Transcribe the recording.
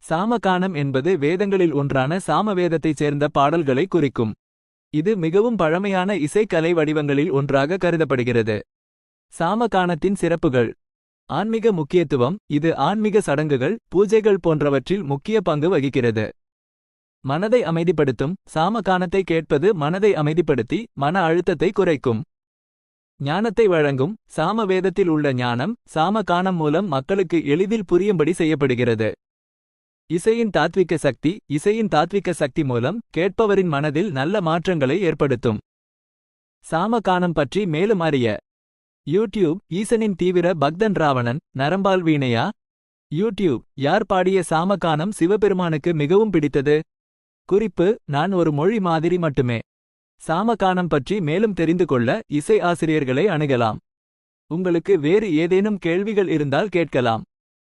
சாமகானம் என்பது வேதங்களில் ஒன்றான சாமவேதத்தைச் சேர்ந்த பாடல்களை குறிக்கும். இது மிகவும் பழமையான இசைக்கலை வடிவங்களில் ஒன்றாக கருதப்படுகிறது. சாமகானத்தின் சிறப்புகள். ஆன்மீக முக்கியத்துவம். இது ஆன்மீக சடங்குகள், பூஜைகள் போன்றவற்றில் முக்கிய பங்கு வகிக்கிறது. மனதை அமைதிப்படுத்தும். சாமகானத்தை கேட்பது மனதை அமைதிப்படுத்தி மன அழுத்தத்தை குறைக்கும். ஞானத்தை வழங்கும். சாமவேதத்தில் உள்ள ஞானம் சாமகானம் மூலம் மக்களுக்கு எளிதில் புரியும்படி செய்யப்படுகிறது. இசையின் தாத்விக சக்தி. இசையின் தாத்விக சக்தி மூலம் கேட்பவரின் மனதில் நல்ல மாற்றங்களை ஏற்படுத்தும். சாமகானம் பற்றி மேலும் அறிய யூடியூப். ஈசனின் தீவிர பக்தன் ராவணன். நரம்பால் வீணையா? யூடியூப். யார் பாடிய சாமகானம் சிவபெருமானுக்கு மிகவும் பிடித்தது? குறிப்பு: நான் ஒரு மொழி மாதிரி மட்டுமே. சாமகானம் பற்றி மேலும் தெரிந்து கொள்ள இசை ஆசிரியர்களை அணுகலாம். உங்களுக்கு வேறு ஏதேனும் கேள்விகள் இருந்தால் கேட்கலாம்.